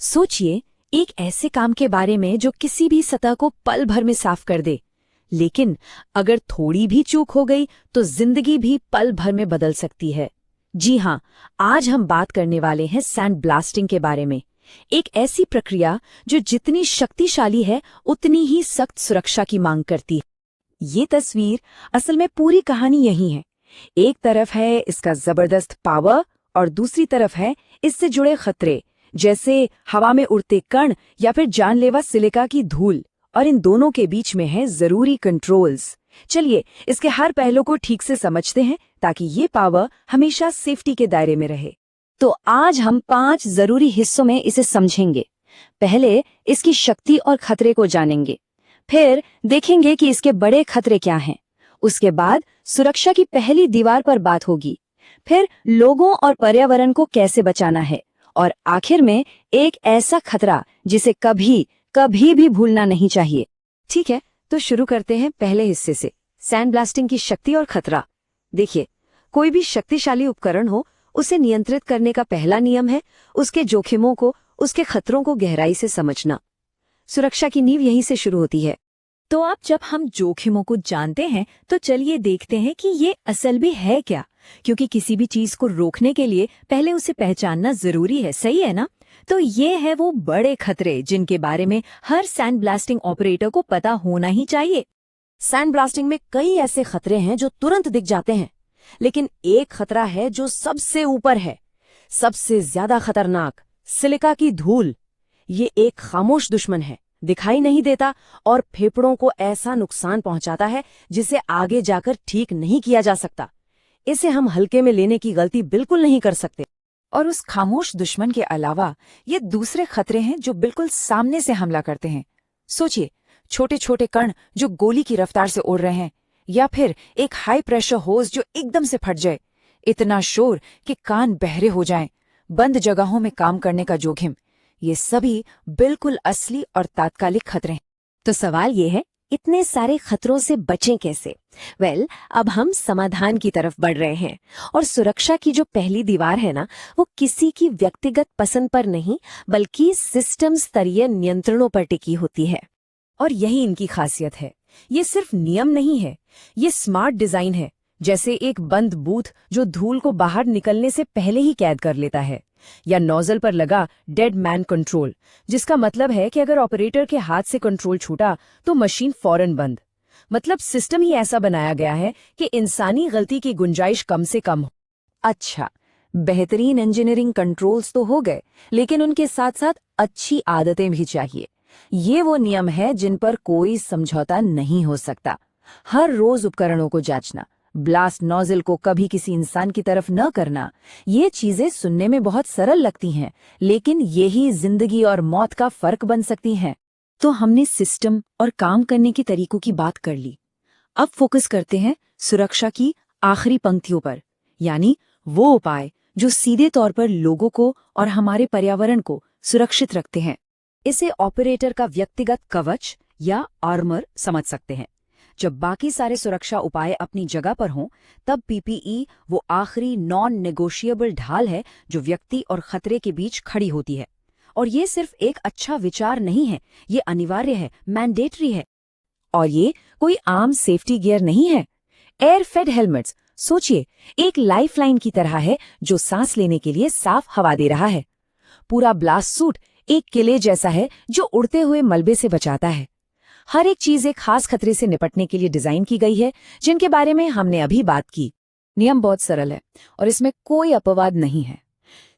सोचिए एक ऐसे काम के बारे में जो किसी भी सतह को पल भर में साफ कर दे, लेकिन अगर थोड़ी भी चूक हो गई तो जिंदगी भी पल भर में बदल सकती है। जी हाँ, आज हम बात करने वाले हैं सैंड ब्लास्टिंग के बारे में। एक ऐसी प्रक्रिया जो जितनी शक्तिशाली है उतनी ही सख्त सुरक्षा की मांग करती है। ये तस्वीर असल में पूरी कहानी यही है। एक तरफ है इसका जबरदस्त पावर और दूसरी तरफ है इससे जुड़े खतरे, जैसे हवा में उड़ते कण या फिर जानलेवा सिलिका की धूल। और इन दोनों के बीच में है जरूरी कंट्रोल्स। चलिए इसके हर पहलू को ठीक से समझते हैं ताकि ये पावर हमेशा सेफ्टी के दायरे में रहे। तो आज हम 5 जरूरी हिस्सों में इसे समझेंगे। पहले इसकी शक्ति और खतरे को जानेंगे, फिर देखेंगे कि इसके बड़े खतरे क्या हैं। उसके बाद सुरक्षा की पहली दीवार पर बात होगी, फिर लोगों और पर्यावरण को कैसे बचाना है, और आखिर में एक ऐसा खतरा जिसे कभी कभी भी भूलना नहीं चाहिए। ठीक है, तो शुरू करते हैं पहले हिस्से से, सैंड ब्लास्टिंग की शक्ति और खतरा। देखिए, कोई भी शक्तिशाली उपकरण हो, उसे नियंत्रित करने का पहला नियम है उसके जोखिमों को, उसके खतरों को गहराई से समझना। सुरक्षा की नींव यहीं से शुरू होती है। तो अब जब हम जोखिमों को जानते हैं तो चलिए देखते हैं कि ये असल भी है क्या, क्योंकि किसी भी चीज को रोकने के लिए पहले उसे पहचानना जरूरी है, सही है ना? तो ये है वो बड़े खतरे जिनके बारे में हर सैंड ब्लास्टिंग ऑपरेटर को पता होना ही चाहिए। सैंड ब्लास्टिंग में कई ऐसे खतरे हैं जो तुरंत दिख जाते हैं, लेकिन एक खतरा है जो सबसे ऊपर है, सबसे ज्यादा खतरनाक, सिलिका की धूल। ये एक खामोश दुश्मन है, दिखाई नहीं देता और फेफड़ों को ऐसा नुकसान पहुंचाता है जिसे आगे जाकर ठीक नहीं किया जा सकता। इसे हम हल्के में लेने की गलती बिल्कुल नहीं कर सकते। और उस खामोश दुश्मन के अलावा ये दूसरे खतरे हैं जो बिल्कुल सामने से हमला करते हैं। सोचिए, छोटे छोटे कण जो गोली की रफ्तार से उड़ रहे हैं, या फिर एक हाई प्रेशर होज जो एकदम से फट जाए, इतना शोर कि कान बहरे हो जाएं, बंद जगहों में काम करने का जोखिम। ये सभी बिल्कुल असली और तात्कालिक खतरे हैं। तो सवाल ये है, इतने सारे खतरों से बचें कैसे? अब हम समाधान की तरफ बढ़ रहे हैं। और सुरक्षा की जो पहली दीवार है ना, वो किसी की व्यक्तिगत पसंद पर नहीं बल्कि सिस्टम स्तरीय नियंत्रणों पर टिकी होती है। और यही इनकी खासियत है। ये सिर्फ नियम नहीं है, ये स्मार्ट डिजाइन है, जैसे एक बंद बूथ जो धूल को बाहर निकलने से पहले ही कैद कर लेता है, या नोजल पर लगा डेड मैन कंट्रोल, जिसका मतलब है कि अगर ऑपरेटर के हाथ से कंट्रोल छूटा तो मशीन फौरन बंद। मतलब सिस्टम ही ऐसा बनाया गया है कि इंसानी गलती की गुंजाइश कम से कम हो। अच्छा, बेहतरीन इंजीनियरिंग कंट्रोल्स तो हो गए, लेकिन उनके साथ साथ अच्छी आदतें भी चाहिए। ये वो नियम है जिन पर कोई समझौता नहीं हो सकता। हर रोज उपकरणों को जांचना, ब्लास्ट नोजल को कभी किसी इंसान की तरफ न करना। ये चीजें सुनने में बहुत सरल लगती हैं, लेकिन यही जिंदगी और मौत का फर्क बन सकती हैं। तो हमने सिस्टम और काम करने के तरीकों की बात कर ली। अब फोकस करते हैं सुरक्षा की आखिरी पंक्तियों पर, यानी वो उपाय जो सीधे तौर पर लोगों को और हमारे पर्यावरण को सुरक्षित रखते हैं। इसे ऑपरेटर का व्यक्तिगत कवच या आर्मर समझ सकते हैं। जब बाकी सारे सुरक्षा उपाय अपनी जगह पर हों, तब पीपीई वो आखिरी नॉन नेगोशिएबल ढाल है जो व्यक्ति और खतरे के बीच खड़ी होती है। और ये सिर्फ एक अच्छा विचार नहीं है, ये अनिवार्य है, मैंडेटरी है। और ये कोई आम सेफ्टी गियर नहीं है। एयर फेड हेलमेट्स, सोचिए, एक लाइफलाइन की तरह है जो सांस लेने के लिए साफ हवा दे रहा है। पूरा ब्लास्ट सूट एक किले जैसा है जो उड़ते हुए मलबे से बचाता है। हर एक चीज एक खास खतरे से निपटने के लिए डिजाइन की गई है, जिनके बारे में हमने अभी बात की। नियम बहुत सरल है और इसमें कोई अपवाद नहीं है।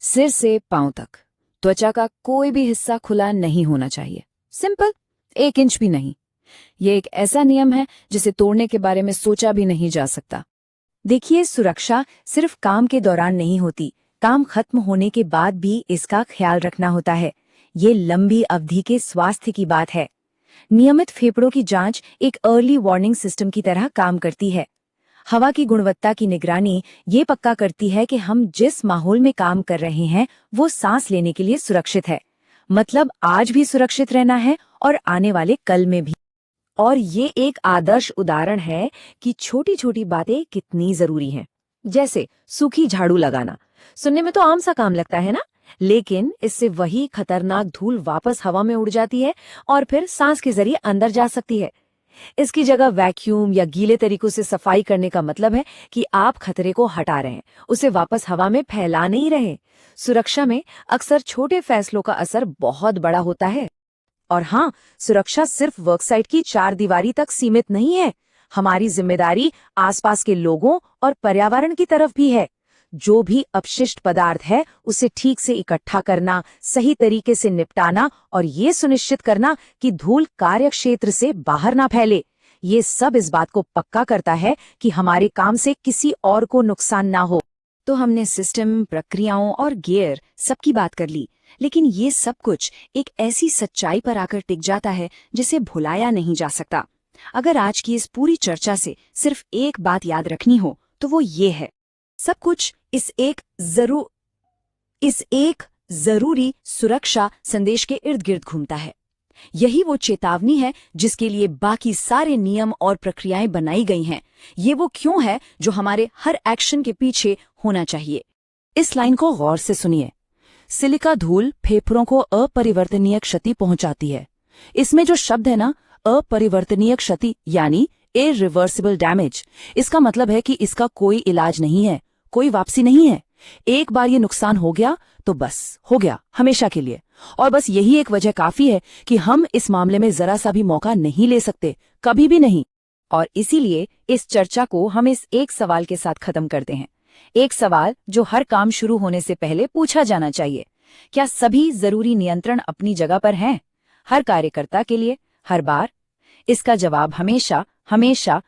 सिर से पांव तक त्वचा का कोई भी हिस्सा खुला नहीं होना चाहिए। सिंपल, 1 इंच भी नहीं। ये एक ऐसा नियम है जिसे तोड़ने के बारे में सोचा भी नहीं जा सकता। देखिए, सुरक्षा सिर्फ काम के दौरान नहीं होती, काम खत्म होने के बाद भी इसका ख्याल रखना होता है। ये लंबी अवधि के स्वास्थ्य की बात है। नियमित फेफड़ों की जांच एक अर्ली वार्निंग सिस्टम की तरह काम करती है। हवा की गुणवत्ता की निगरानी ये पक्का करती है कि हम जिस माहौल में काम कर रहे हैं वो सांस लेने के लिए सुरक्षित है। मतलब आज भी सुरक्षित रहना है और आने वाले कल में भी। और ये एक आदर्श उदाहरण है कि छोटी छोटी बातें कितनी जरूरी हैं। जैसे सूखी झाड़ू लगाना, सुनने में तो आम सा काम लगता है ना, लेकिन इससे वही खतरनाक धूल वापस हवा में उड़ जाती है और फिर सांस के जरिए अंदर जा सकती है। इसकी जगह वैक्यूम या गीले तरीकों से सफाई करने का मतलब है कि आप खतरे को हटा रहे हैं, उसे वापस हवा में फैला नहीं रहे। सुरक्षा में अक्सर छोटे फैसलों का असर बहुत बड़ा होता है। और हाँ, सुरक्षा सिर्फ वर्कसाइट की चार दीवारी तक सीमित नहीं है। हमारी जिम्मेदारी आसपास के लोगों और पर्यावरण की तरफ भी है। जो भी अपशिष्ट पदार्थ है उसे ठीक से इकट्ठा करना, सही तरीके से निपटाना और ये सुनिश्चित करना कि धूल कार्यक्षेत्र से बाहर ना फैले। ये सब इस बात को पक्का करता है कि हमारे काम से किसी और को नुकसान ना हो। तो हमने सिस्टम, प्रक्रियाओं और गियर सबकी बात कर ली, लेकिन ये सब कुछ एक ऐसी सच्चाई पर आकर टिक जाता है जिसे भुलाया नहीं जा सकता। अगर आज की इस पूरी चर्चा से सिर्फ एक बात याद रखनी हो तो वो ये है, सब कुछ इस एक जरूरी सुरक्षा संदेश के इर्द गिर्द घूमता है। यही वो चेतावनी है जिसके लिए बाकी सारे नियम और प्रक्रियाएं बनाई गई हैं। ये वो क्यों है जो हमारे हर एक्शन के पीछे होना चाहिए। इस लाइन को गौर से सुनिए। सिलिका धूल फेफड़ों को अपरिवर्तनीय क्षति पहुंचाती है। इसमें जो शब्द है ना, अपरिवर्तनीय क्षति यानी इरिवर्सिबल डैमेज, इसका मतलब है कि इसका कोई इलाज नहीं है, कोई वापसी नहीं है। एक बार ये नुकसान हो गया तो बस हो गया, हमेशा के लिए। और बस यही एक वजह काफी है कि हम इस मामले में जरा सा भी मौका नहीं ले सकते, कभी भी नहीं। और इसीलिए इस चर्चा को हम इस एक सवाल के साथ खत्म करते हैं। एक सवाल जो हर काम शुरू होने से पहले पूछा जाना चाहिए। क्या सभी जरूरी नियंत्रण अपनी जगह पर हैं? हर कार्यकर्ता के लिए, हर बार? इसका जवाब हमेशा हमेशा